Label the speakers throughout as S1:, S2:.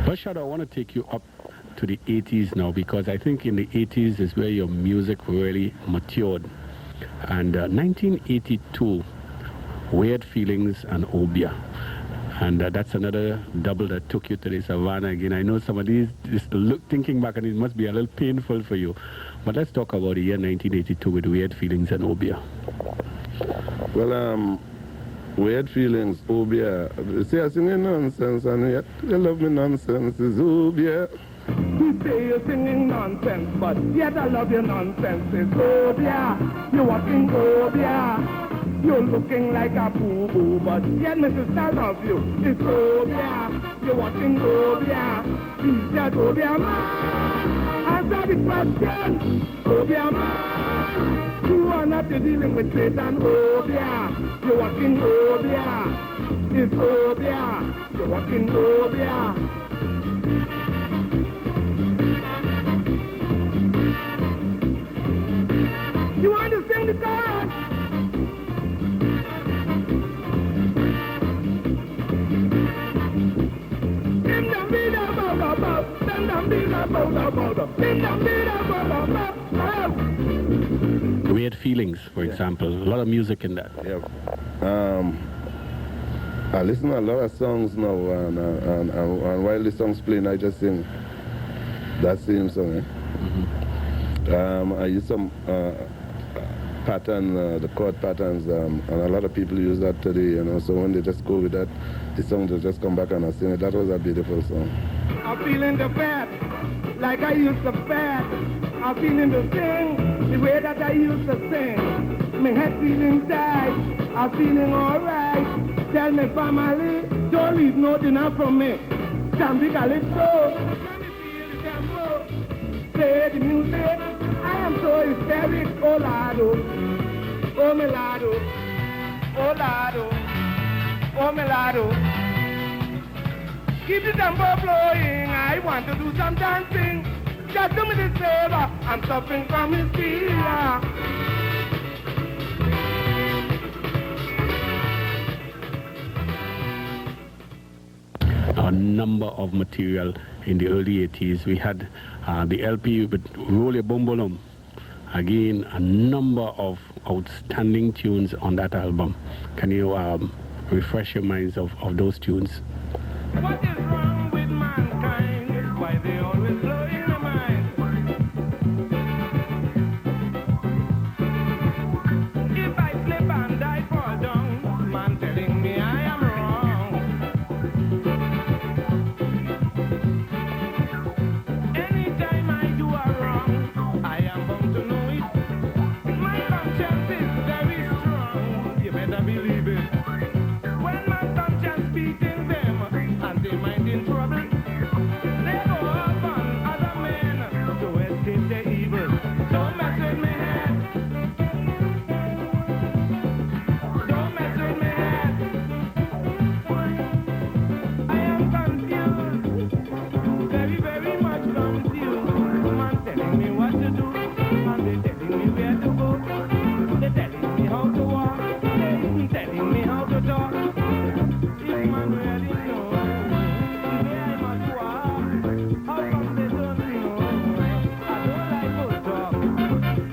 S1: Rashad, I want to take you up to the 80s now, because I think in the 80s is where your music really matured. And 1982, Weird Feelings and Obia. And that's another double that took you to the Savannah again. I know some of these, thinking back, and it must be a little painful for you. But let's talk about the year 1982 with Weird Feelings and Obia.
S2: Well, Weird Feelings, Obia. See, I sing nonsense, and yet you love me nonsense, is Obia.
S3: You say you're singing nonsense, but yet I love your nonsense, is Obia. You're walking Obia. You're looking like a boo-boo, but yet Mrs. Star loves you, is Obia. You're watching Obia. Please just Obia, man. Answer the question, Obia, man. You are not dealing with Satan, Obia. You're walking Obia. It's Obia. You're walking Obia. You want to sing the chorus?
S1: Weird Feelings, for example, a lot of music in that.
S2: Yeah. I listen to a lot of songs now, and while the song's playing, I just sing that same song. I use some pattern, the chord patterns, and a lot of people use that today, you know, so when they just go with that, the song will just come back and I sing it. That was a beautiful song.
S3: I'm feeling the fat, like I used to fat. I'm feeling the sing, the way that I used to sing. My head feeling tight, I'm feeling alright. Tell me family, don't leave no dinner from me. Jambi Calypso, let me feel the tempo. Play the music, I am so hysteric. Oh lado, oh melado, oh lado, oh melado. Keep the tempo flowing, I want to do some dancing. Just do me this favor, I'm suffering from hysteria.
S1: A number of material in the early 80s. We had the LP with Roll Your Boom Boom. Again, a number of outstanding tunes on that album. Can you refresh your minds of those tunes?
S3: What is wrong with mankind? Why they always blow in the mind? If I slip and I fall down, man telling me I am wrong. Anytime I do a wrong, I am bound to know it. My conscience is very strong, you better believe it. When my conscience beating them, and they mind in trouble, they go up on other men to escape their evil. Don't mess with me head. Don't mess with me head. I am confused, very, very much confused. Man telling me what to do, and they telling me where to go. They telling me how to walk, they telling me how to talk. If man really knows the way I must walk, how come they don't know? I don't like good talk.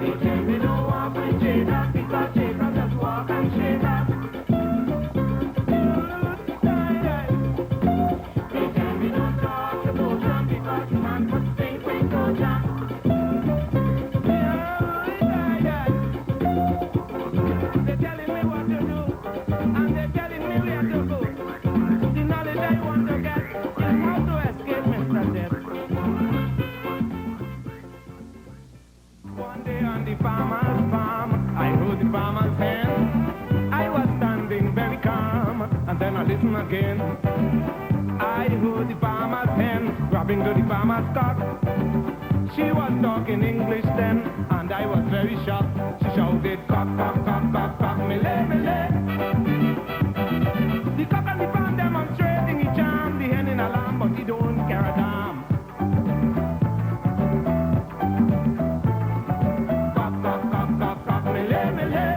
S3: They tell me don't walk with Jada, because Jada just walk and shake up. They tell me don't talk to Bojan, because man must think with Bojan. They're telling me what to do, and they're telling me where to go. The knowledge I want to get is how to escape Mr. Death. One day on the farmer's farm, I heard the farmer's hen. I was standing very calm, and then I listened again. I heard the farmer's hen grabbing to the farmer's cock. She was talking English then, and I was very shocked. She shouted, loud it cock, cock, cock, cock, cock, me lay, me lay. The cock and the farm demonstrating each arm, the hen in alarm, but he don't care a damn. Cock, cock, cock, cock, cock, me lay, me lay.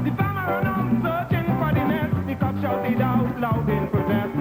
S3: The farmer run out searching for the nest, the cock shouted out loud in protest.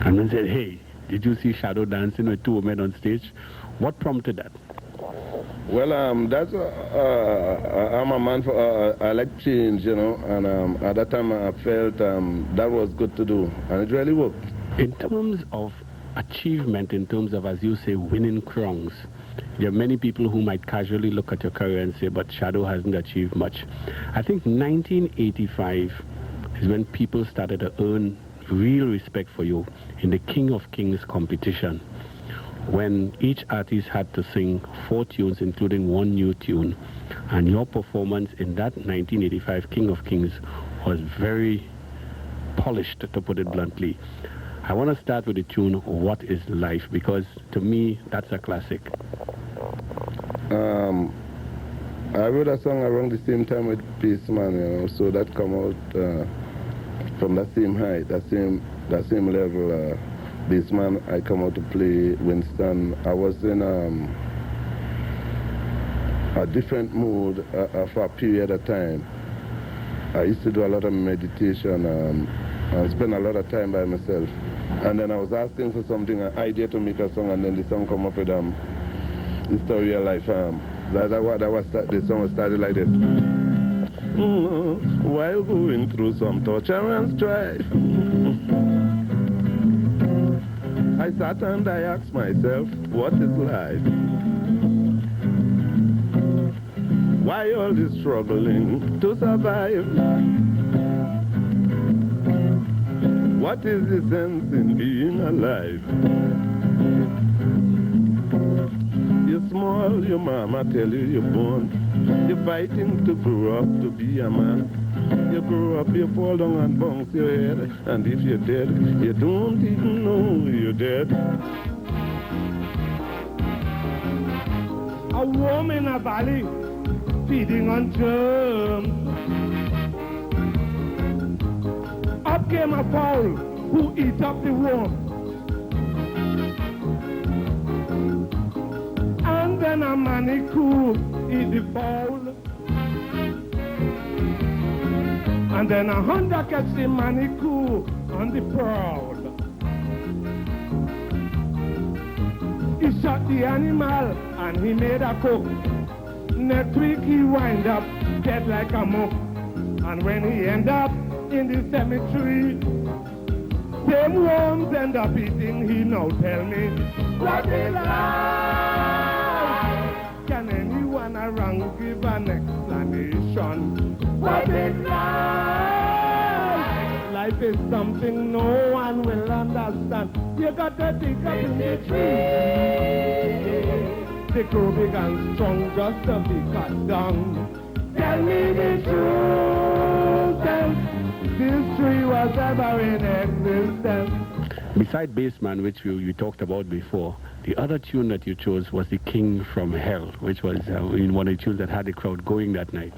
S1: And said, hey, did you see Shadow dancing with two women on stage? What prompted that?
S2: Well, that's I'm a man for I like change, you know, and at that time I felt that was good to do, and it really worked.
S1: In terms of achievement, in terms of, as you say, winning crowns, there are many people who might casually look at your career and say, but Shadow hasn't achieved much. I think 1985 is when people started to earn real respect for you in the King of Kings competition, when each artist had to sing 4 tunes, including 1 new tune, and your performance in that 1985 King of Kings was very polished, to put it bluntly. I want to start with the tune What Is Life, because to me that's a classic.
S2: I wrote a song around the same time with Bassman, you know, so that come out from that same height, that same level. Bassman, I come out to play Winston. I was in a different mood for a period of time. I used to do a lot of meditation and spend a lot of time by myself. And then I was asking for something, an idea to make a song, and then the song come up with the story of life. The song started like this. While going through some torture and strife, I sat and I asked myself, what is life? Why all this struggling to survive? What is the sense in being alive? You're small, your mama tell you you're born. You're fighting to grow up to be a man. You grow up, you fall down and bounce your head. And if you're dead, you don't even know you're dead.
S3: A worm in a valley, feeding on germs. Up came a fowl who eat up the worm. And then a manicure eat the fowl. And then a hunter catch the manicure on the prowl. He shot the animal and he made a cook. Next week he wind up dead like a mook. And when he end up in the cemetery, them worms end up eating. He now tell me, what is life? Can anyone around give an explanation? What is life? Life is something no one will understand. understand. You got to dig up in the tree. The crow big and strong just to be cut down. Tell me the truth, this tree was ever in existence.
S1: Beside Bassman, which we talked about before, the other tune that you chose was The King from Hell, which was one of the tunes that had the crowd going that night.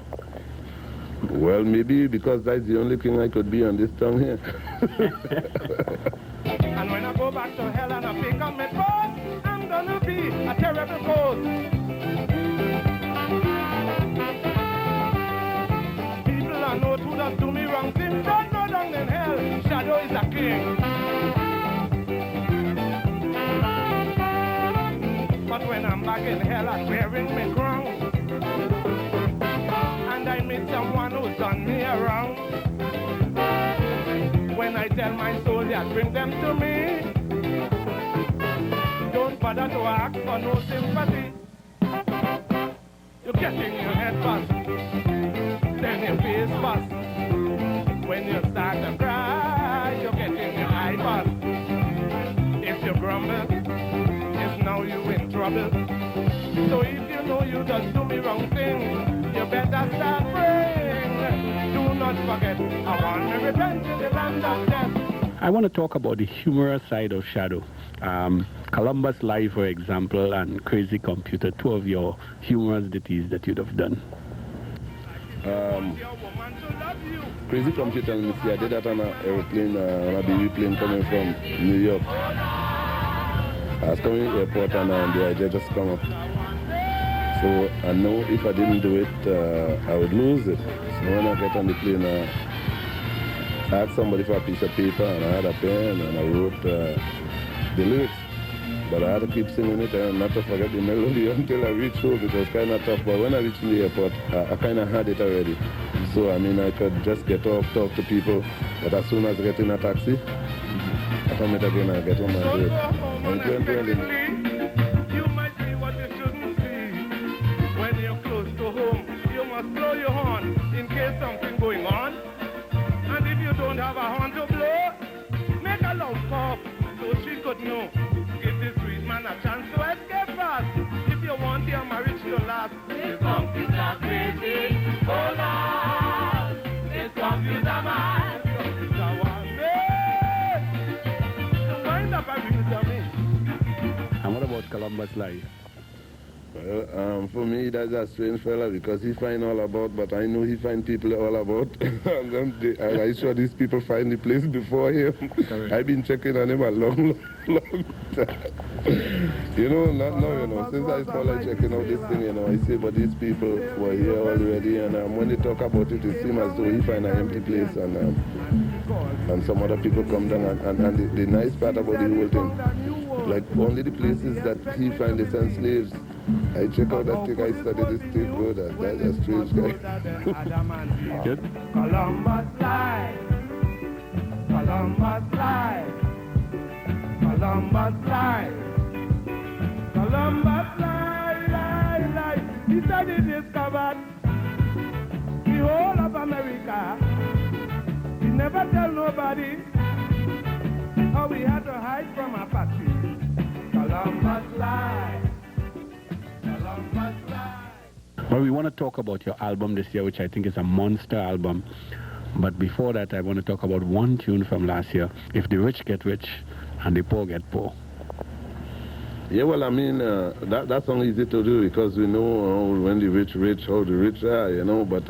S2: Well, maybe because that's the only king I could be on this tongue here.
S3: And when I go back to hell and I pick up my boat, I'm gonna be a terrible ghost. People I know who does do me wrong things, don't go down in hell. Shadow is a king. But when I'm back in hell, I'm wearing my crown. And I meet someone who's done me around. When I tell my soldiers, bring them to me. Don't bother to ask for no sympathy. You're getting your head bust, then your face bust. When you start to cry, you're getting your eye bust. If you grumble, now you in trouble. So if you know you just do me wrong thing, you better start praying. Do not forget, I want to repent to the land of death.
S1: I want to talk about the humorous side of Shadow. Columbus Live, for example, and Crazy Computer, two of your humorous ditties that you'd have done.
S2: Crazy Computer, let me see, I did that on an airplane, on a BB plane coming from New York. I was coming to the airport and the idea just come up. So I know if I didn't do it, I would lose it. So when I get on the plane, I asked somebody for a piece of paper and I had a pen and I wrote the lyrics. But I had to keep singing it and not to forget the melody until I reached home. It was kind of tough, but when I reached the airport, I kind of had it already. So I mean, I could just get off, talk to people, but as soon as I get in a taxi, I come it again and I get on my way.
S3: You might see what you shouldn't see. When you're close to home, you must blow your horn in case something going on. And if you don't have a horn to blow, make a loud cough so she could know. Give this sweet man a chance to escape fast. If you want your marriage to last, this computer crazy, hold on. This computer man, computer one, wind up and read to me.
S1: And what about Columbus Live?
S2: Well, for me, that's a strange fella because he find all about, but I know he find people all about. And I'm sure these people find the place before him. I've been checking on him a long time. You know, not now, you know, since I started checking out this thing, you know, I see, but these people were here already, and when they talk about it, it seems as though he find an empty place, and some other people come down, and the nice part about the whole thing, like only the places that he find they send slaves. I check out that thing, I study this thing, bro, that's a strange guy.
S1: Good.
S3: Columbus live, Columbus live, Columbus live, Columbus live. He said he discovered the whole of America. He never tell nobody how we had to hide from Apache. Columbus live.
S1: Well, we want to talk about your album this year, which I think is a monster album. But before that, I want to talk about one tune from last year, If the Rich Get Rich and the Poor Get Poor.
S2: Yeah, well, I mean, that song is easy to do because we know when the rich, how the rich are, you know, but,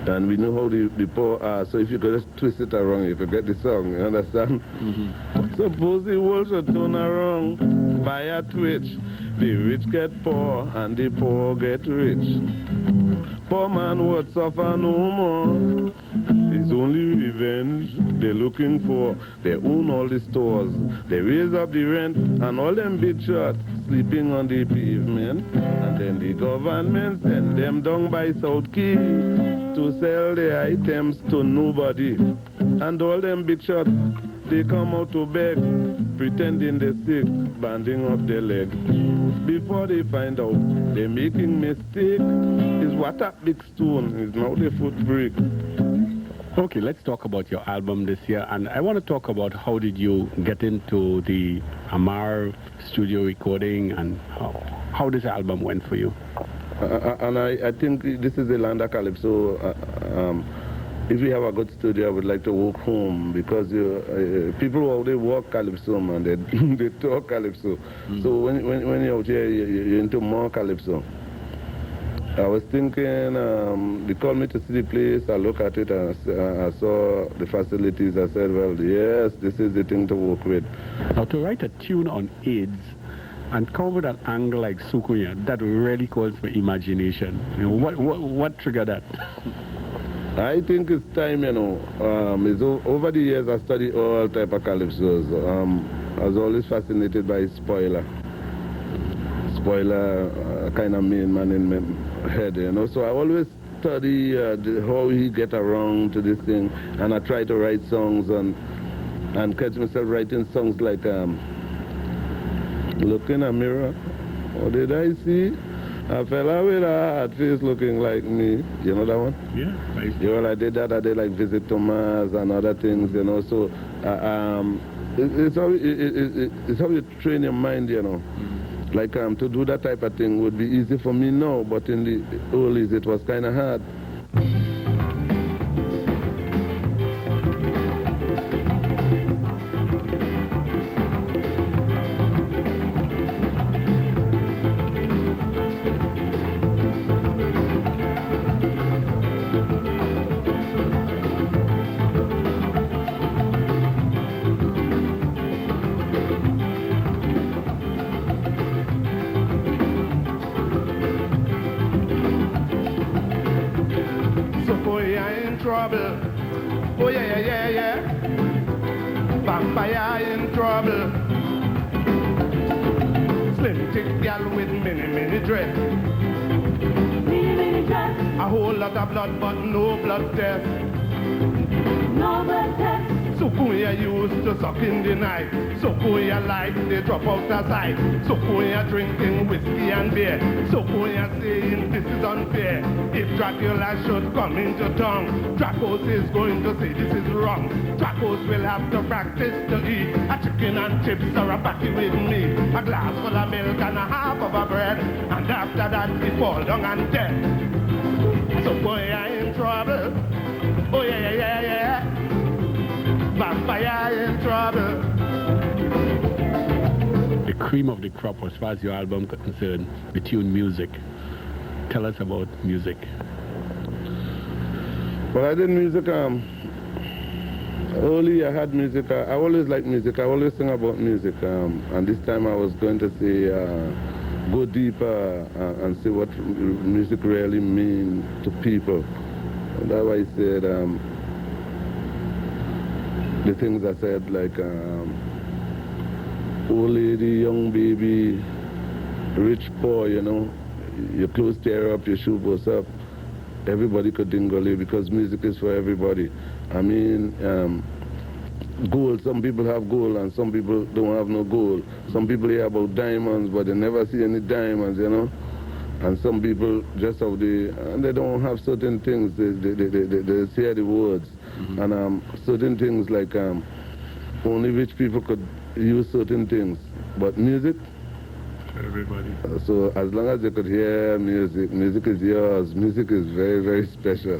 S2: and we know how the poor are, so if you could just twist it around, you could get the song, you understand? Mm-hmm. Suppose the world should turn around by a twitch. The rich get poor and the poor get rich. Poor man would suffer no more. It's only revenge they're looking for. They own all the stores. They raise up the rent and all them big shots sleeping on the pavement. And then the government send them down by South Key to sell their items to nobody. And all them big shots, they come out to beg, pretending they're sick, banding up their leg. Before they find out they're making mistake, is what a big stone is now the foot brick.
S1: Okay, let's talk about your album this year, and I want to talk about how did you get into the Amar studio recording, and how this album went for you.
S2: And I think this is the land of Calypso. If we have a good studio, I would like to work home, because people already work Calypso, man. They talk Calypso. So when you're out here, you're into more Calypso. I was thinking, they called me to see the place. I looked at it and I saw the facilities. I said, well, yes, this is the thing to work with.
S1: Now, to write a tune on AIDS and come with an angle like Sukuya, that really calls for imagination. You know, what triggered that?
S2: I think it's time, you know. Over the years, I studied all type of calypsos. I was always fascinated by Spoiler. Spoiler, kind of main man in my head, you know. So I always study how he get around to this thing, and I try to write songs and catch myself writing songs like Look in a mirror, what did I see? A fella with a hard face looking like me. You know that one?
S1: Yeah. Right.
S2: You know, I did that. I did like Visit to Mars and other things, you know. So it's how you train your mind, you know. Like to do that type of thing would be easy for me now, but in the old days it was kind of hard.
S3: Oh yeah, yeah, yeah. Vampire in trouble. Slim thick gal with mini dress.
S4: Mini dress.
S3: A whole lot of blood, but no blood test.
S4: No blood test.
S3: Sukuya used to suck in the night. Sukuya like they drop out the sight. Sukuya drinking whiskey and beer. Sukuya saying this is unfair. If Dracula should come into town, Dracos is going to say this is wrong. Dracos will have to practice to eat a chicken and chips or a patty with meat, a glass full of milk and a half of a bread, and after that he fall down and dead. Sukuya in trouble. Oh yeah, yeah, yeah, yeah. Vampire in trouble.
S1: The cream of the crop as far as your album is concerned, the tune music. Tell us about music.
S2: Well, I did music, early I had music. I always liked music. I always sing about music. And this time I was going to say, go deeper and see what music really means to people. And that's why I said, the things I said, like old lady, young baby, rich, poor, you know, your clothes tear up, your shoe goes up. Everybody could dingle because music is for everybody. I mean, gold, some people have gold and some people don't have no gold. Some people hear about diamonds, but they never see any diamonds, you know. And some people just have and they don't have certain things, they hear the words. And certain things like only rich people could use certain things. But music,
S1: For everybody.
S2: So as long as you could hear music, music is yours. Music is very, very special.